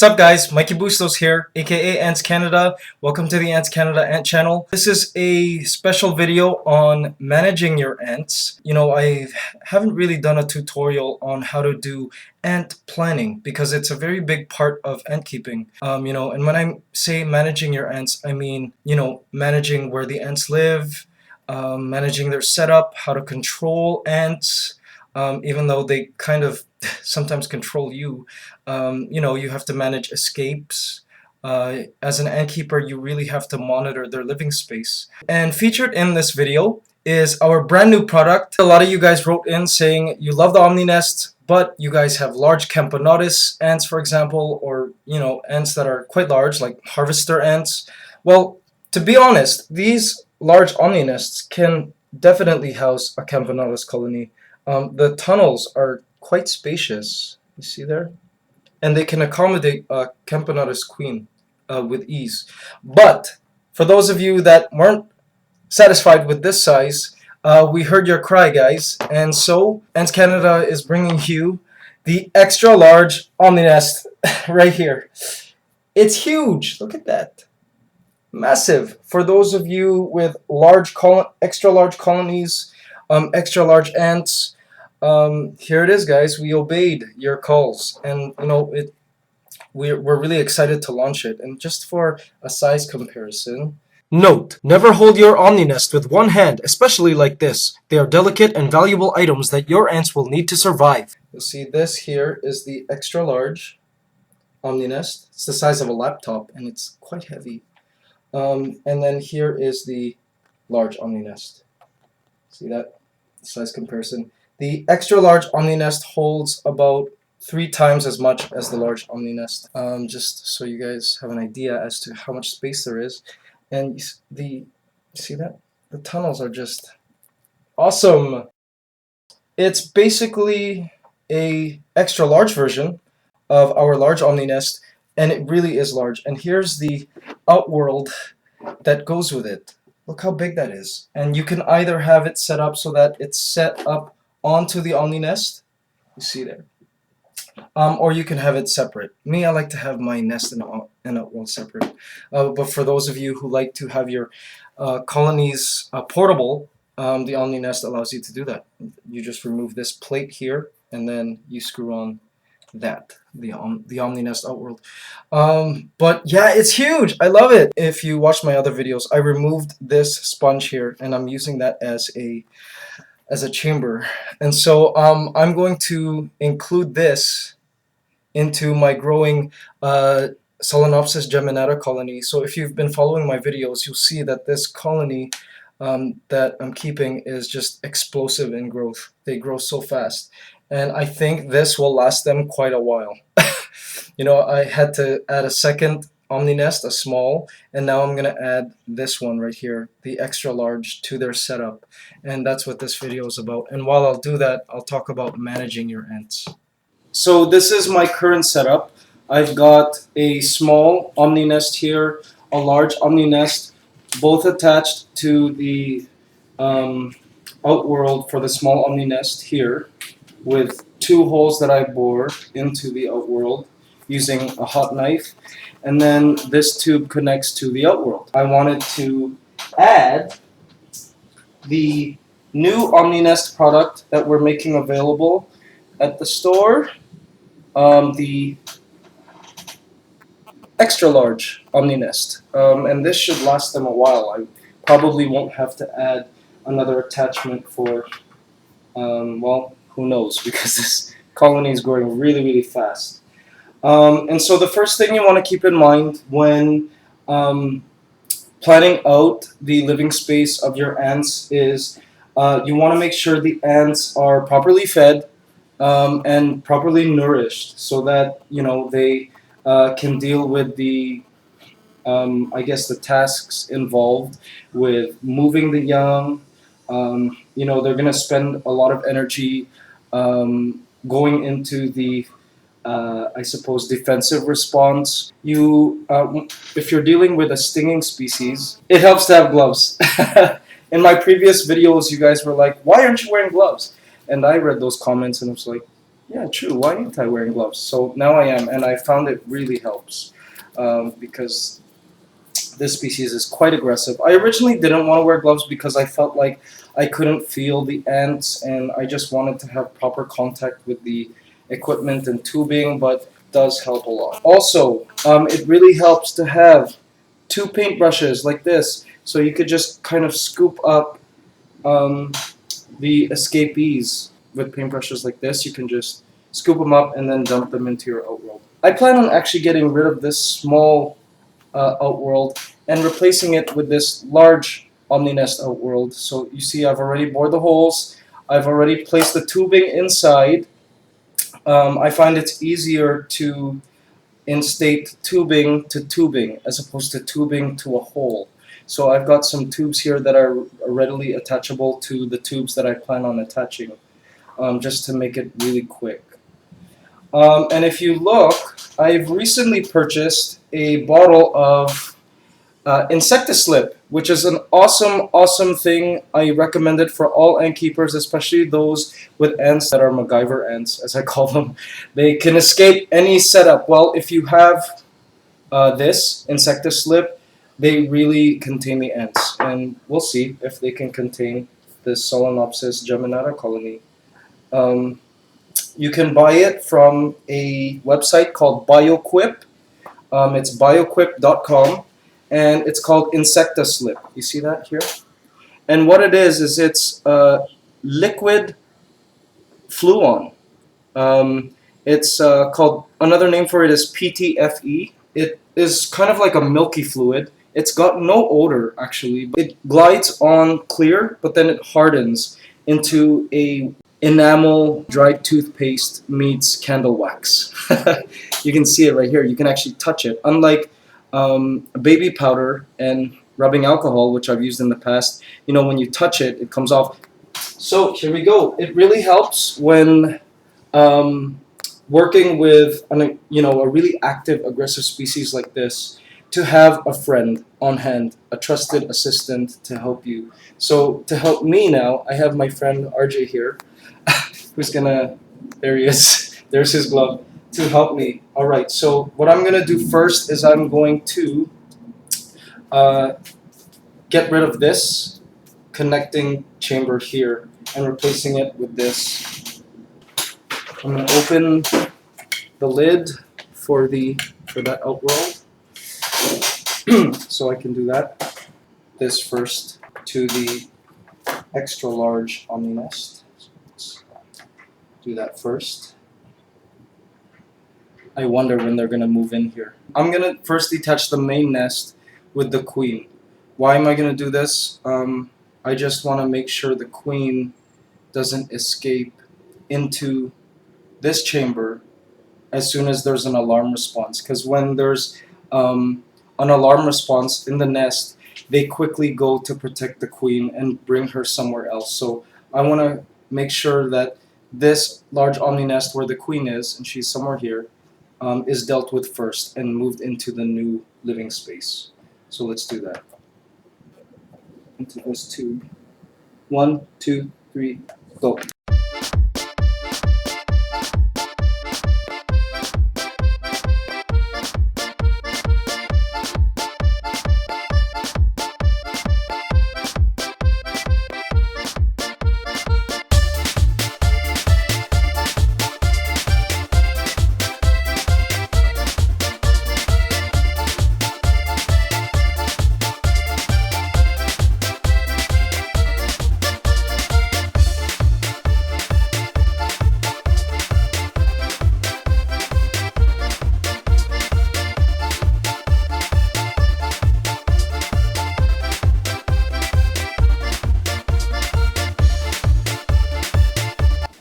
What's up guys, Mikey Bustos here, aka AntsCanada. Welcome to the AntsCanada Ant channel. This is a special video on managing your ants. I haven't really done a tutorial on how to do ant planning because it's a very big part of ant keeping. And when I say managing your ants, I mean, managing where the ants live, managing their setup, how to control ants, even though they kind of sometimes control you. You have to manage escapes. As an ant keeper, you really have to monitor their living space. And featured in this video is our brand new product. A lot of you guys wrote in saying you love the Omni nest, but you guys have large Camponotus ants, for example, or ants that are quite large, like harvester ants. Well, to be honest, these large Omni nests can definitely house a Camponotus colony. The tunnels are quite spacious. You see there? And they can accommodate a Camponotus queen with ease. But for those of you that weren't satisfied with this size, we heard your cry, guys, and so AntsCanada is bringing you the extra large Omni nest right here. It's huge. Look at that. Massive. For those of you with extra large colonies, extra large ants, here it is, guys. We obeyed your calls, and we're really excited to launch it. And just for a size comparison, note, never hold your Omni nest with one hand, especially like this. They are delicate and valuable items that your ants will need to survive. You'll see this here is the extra large Omni nest. It's the size of a laptop and it's quite heavy. And then here is the large Omni nest. See that size comparison? The extra large Omni nest holds about 3 times as much as the large Omni nest. Just so you guys have an idea as to how much space there is. And see that? The tunnels are just awesome. It's basically a extra large version of our large Omni nest, and it really is large. And here's the outworld that goes with it. Look how big that is. And you can either have it set up so that it's set up onto the Omni nest, you see there, or you can have it separate. Me, I like to have my nest and outworld separate. But for those of you who like to have your colonies portable, the Omni nest allows you to do that. You just remove this plate here, and then you screw on the Omni nest outworld. But yeah, it's huge. I love it. If you watch my other videos, I removed this sponge here, and I'm using that as a chamber. And so I'm going to include this into my growing Solenopsis geminata colony. So if you've been following my videos, you'll see that this colony that I'm keeping is just explosive in growth. They grow so fast. And I think this will last them quite a while. I had to add a second Omni nest, a small, and now I'm going to add this one right here, the extra large, to their setup. And that's what this video is about. And while I'll do that, I'll talk about managing your ants. So this is my current setup. I've got a small Omni nest here, a large Omni nest, both attached to the outworld for the small Omni nest here, with 2 holes that I bore into the outworld using a hot knife. And then this tube connects to the outworld. I wanted to add the new Omni nest product that we're making available at the store, the extra large Omni nest. And this should last them a while. I probably won't have to add another attachment for, well, who knows, because this colony is growing really, really fast. And so the first thing you want to keep in mind when planning out the living space of your ants is you want to make sure the ants are properly fed and properly nourished, so that they can deal with the the tasks involved with moving the young. They're going to spend a lot of energy going into the defensive response. If you're dealing with a stinging species, it helps to have gloves. In my previous videos, you guys were like, why aren't you wearing gloves? And I read those comments and I was like, Yeah, true. Why ain't I wearing gloves? So now I am, and I found it really helps because this species is quite aggressive. I originally didn't want to wear gloves because I felt like I couldn't feel the ants, and I just wanted to have proper contact with the equipment and tubing, but it does help a lot. Also, it really helps to have two paintbrushes like this, so you could just kind of scoop up um, the escapees with paintbrushes like this. You can just scoop them up and then dump them into your outworld. I plan on actually getting rid of this small outworld and replacing it with this large OmniNest outworld. So you see I've already bored the holes, I've already placed the tubing inside. I find it's easier to instate tubing to tubing as opposed to tubing to a hole. So I've got some tubes here that are readily attachable to the tubes that I plan on attaching, just to make it really quick. And if you look, I've recently purchased a bottle of Insectislip, which is an awesome thing. I recommend it for all ant keepers, especially those with ants that are MacGyver ants, as I call them. They can escape any setup. Well, if you have this Insectislip, they really contain the ants, and we'll see if they can contain this Solenopsis geminata colony. Um, you can buy it from a website called BioQuip. It's bioquip.com, and it's called Insectislip. You see that here? And what it is it's liquid fluon. It's called, another name for it is PTFE. It is kind of like a milky fluid. It's got no odor, actually. It glides on clear, but then it hardens into a enamel dried toothpaste meets candle wax. You can see it right here. You can actually touch it. Unlike baby powder and rubbing alcohol, which I've used in the past, you know, when you touch it, it comes off. So here we go. It really helps when working with a really active, aggressive species like this, to have a friend on hand, a trusted assistant to help you. So to help me now, I have my friend RJ here, who's gonna, there he is, there's his glove, to help me. All right, so what I'm gonna do first is I'm going to get rid of this connecting chamber here and replacing it with this. I'm gonna open the lid for that outworld. So I can do that. This first to the extra large OmniNest. So let's do that first. I wonder when they're gonna move in here. I'm gonna first detach the main nest with the queen. Why am I gonna do this? I just want to make sure the queen doesn't escape into this chamber as soon as there's an alarm response, because when there's an alarm response in the nest, they quickly go to protect the queen and bring her somewhere else. So I want to make sure that this large Omni nest where the queen is, and she's somewhere here, is dealt with first and moved into the new living space. So let's do that. Into this tube. 1, 2, 3, go.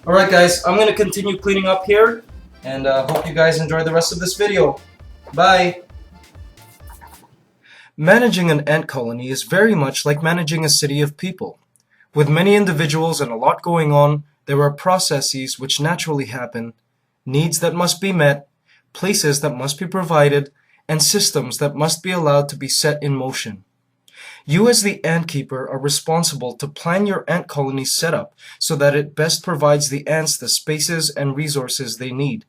Alright guys, I'm going to continue cleaning up here, and hope you guys enjoy the rest of this video. Bye! Managing an ant colony is very much like managing a city of people. With many individuals and a lot going on, there are processes which naturally happen, needs that must be met, places that must be provided, and systems that must be allowed to be set in motion. You as the ant keeper are responsible to plan your ant colony setup so that it best provides the ants the spaces and resources they need.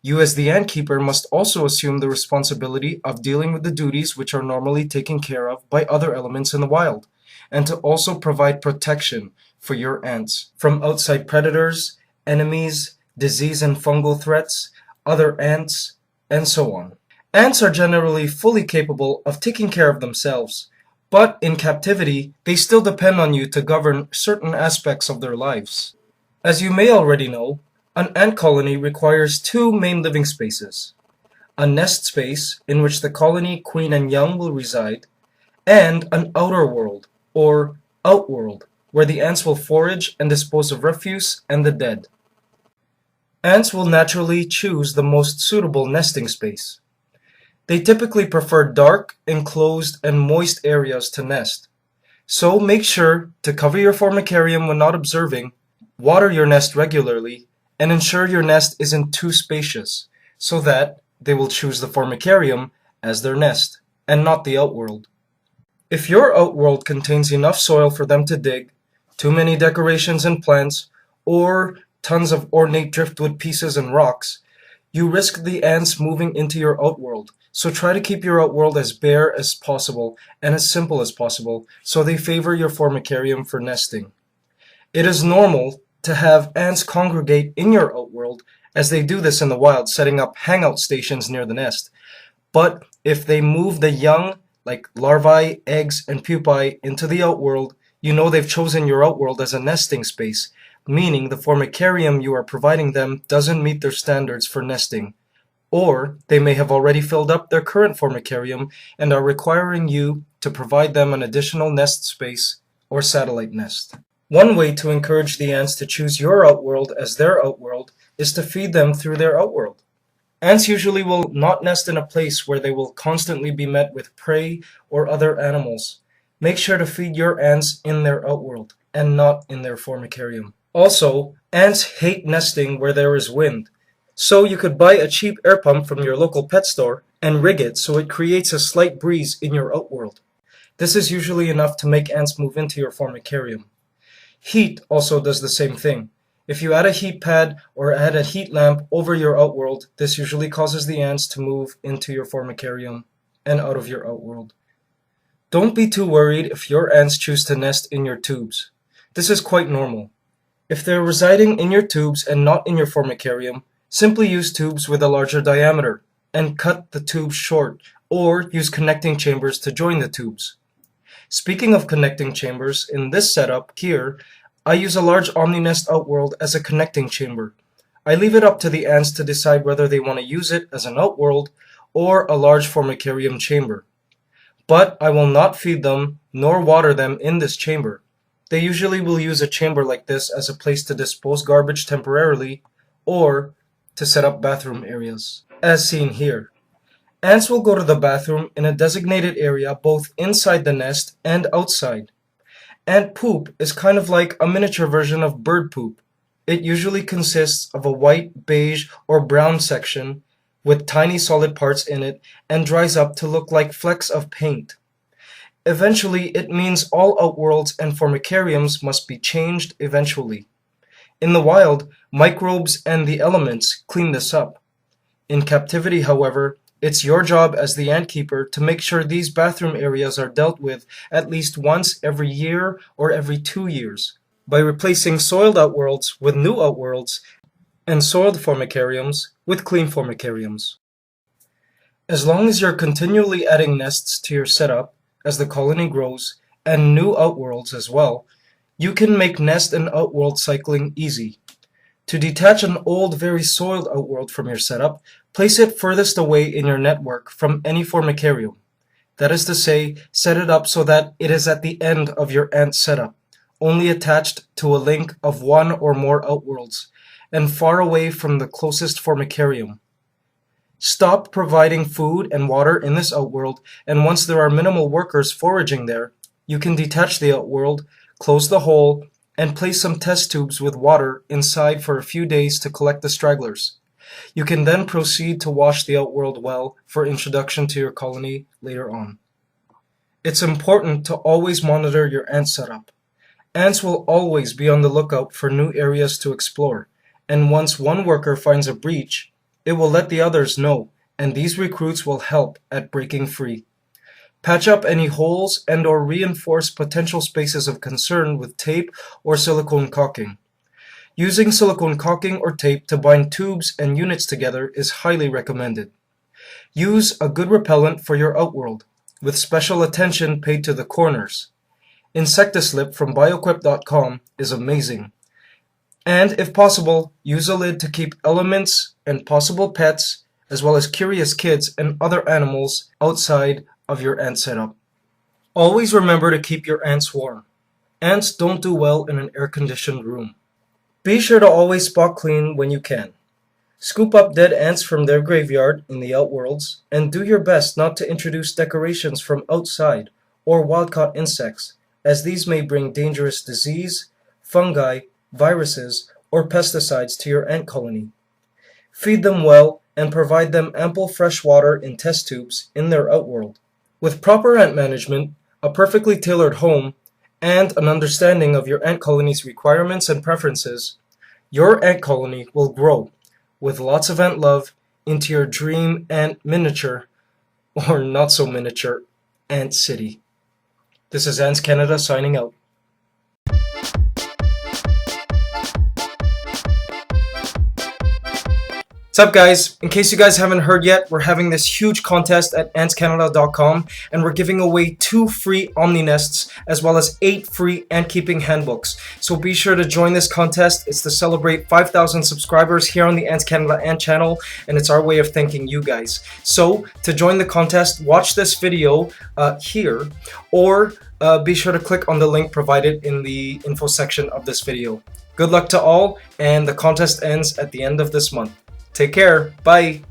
You as the ant keeper must also assume the responsibility of dealing with the duties which are normally taken care of by other elements in the wild, and to also provide protection for your ants from outside predators, enemies, disease and fungal threats, other ants, and so on. Ants are generally fully capable of taking care of themselves, but in captivity, they still depend on you to govern certain aspects of their lives. As you may already know, an ant colony requires two main living spaces: a nest space in which the colony, queen, and young will reside, and an outer world, or outworld, where the ants will forage and dispose of refuse and the dead. Ants will naturally choose the most suitable nesting space. They typically prefer dark, enclosed, and moist areas to nest. So make sure to cover your formicarium when not observing, water your nest regularly, and ensure your nest isn't too spacious, so that they will choose the formicarium as their nest, and not the outworld. If your outworld contains enough soil for them to dig, too many decorations and plants, or tons of ornate driftwood pieces and rocks, you risk the ants moving into your outworld. So try to keep your outworld as bare as possible and as simple as possible, so they favor your formicarium for nesting. It is normal to have ants congregate in your outworld, as they do this in the wild, setting up hangout stations near the nest. But if they move the young, like larvae, eggs, and pupae, into the outworld, you know they've chosen your outworld as a nesting space, meaning the formicarium you are providing them doesn't meet their standards for nesting. Or they may have already filled up their current formicarium and are requiring you to provide them an additional nest space or satellite nest. One way to encourage the ants to choose your outworld as their outworld is to feed them through their outworld. Ants usually will not nest in a place where they will constantly be met with prey or other animals. Make sure to feed your ants in their outworld and not in their formicarium. Also, ants hate nesting where there is wind. So you could buy a cheap air pump from your local pet store and rig it so it creates a slight breeze in your outworld. This is usually enough to make ants move into your formicarium. Heat also does the same thing. If you add a heat pad or add a heat lamp over your outworld, this usually causes the ants to move into your formicarium and out of your outworld. Don't be too worried if your ants choose to nest in your tubes. This is quite normal. If they're residing in your tubes and not in your formicarium, simply use tubes with a larger diameter and cut the tubes short, or use connecting chambers to join the tubes. Speaking of connecting chambers, in this setup here, I use a large Omni nest outworld as a connecting chamber. I leave it up to the ants to decide whether they want to use it as an outworld or a large formicarium chamber. But I will not feed them nor water them in this chamber. They usually will use a chamber like this as a place to dispose garbage temporarily, or to set up bathroom areas, as seen here. Ants will go to the bathroom in a designated area both inside the nest and outside. Ant poop is kind of like a miniature version of bird poop. It usually consists of a white, beige, or brown section with tiny solid parts in it and dries up to look like flecks of paint. Eventually, it means all outworlds and formicariums must be changed eventually. In the wild, microbes and the elements clean this up. In captivity, however, it's your job as the ant keeper to make sure these bathroom areas are dealt with at least once every year or every 2 years by replacing soiled outworlds with new outworlds and soiled formicariums with clean formicariums. As long as you're continually adding nests to your setup as the colony grows, and new outworlds as well, you can make nest and outworld cycling easy. To detach an old, very soiled outworld from your setup, place it furthest away in your network from any formicarium. That is to say, set it up so that it is at the end of your ant setup, only attached to a link of one or more outworlds, and far away from the closest formicarium. Stop providing food and water in this outworld, and once there are minimal workers foraging there, you can detach the outworld, close the hole, and place some test tubes with water inside for a few days to collect the stragglers. You can then proceed to wash the outworld well for introduction to your colony later on. It's important to always monitor your ant setup. Ants will always be on the lookout for new areas to explore, and once one worker finds a breach, it will let the others know, and these recruits will help at breaking free. Patch up any holes and/or reinforce potential spaces of concern with tape or silicone caulking. Using silicone caulking or tape to bind tubes and units together is highly recommended. Use a good repellent for your outworld, with special attention paid to the corners. Insectislip from bioquip.com is amazing. And if possible, use a lid to keep elements and possible pets, as well as curious kids and other animals outside of your ant setup. Always remember to keep your ants warm. Ants don't do well in an air-conditioned room. Be sure to always spot clean when you can. Scoop up dead ants from their graveyard in the outworlds, and do your best not to introduce decorations from outside or wild-caught insects, as these may bring dangerous disease, fungi, viruses, or pesticides to your ant colony. Feed them well and provide them ample fresh water in test tubes in their outworld. With proper ant management, a perfectly tailored home, and an understanding of your ant colony's requirements and preferences, your ant colony will grow with lots of ant love into your dream ant miniature, or not so miniature, ant city. This is AntsCanada signing out. What's up, guys? In case you guys haven't heard yet, we're having this huge contest at AntsCanada.com, and we're giving away 2 free Omni nests as well as 8 free ant keeping handbooks. So be sure to join this contest. It's to celebrate 5,000 subscribers here on the AntsCanada Ant channel, and it's our way of thanking you guys. So to join the contest, watch this video here, or be sure to click on the link provided in the info section of this video. Good luck to all, and the contest ends at the end of this month. Take care. Bye.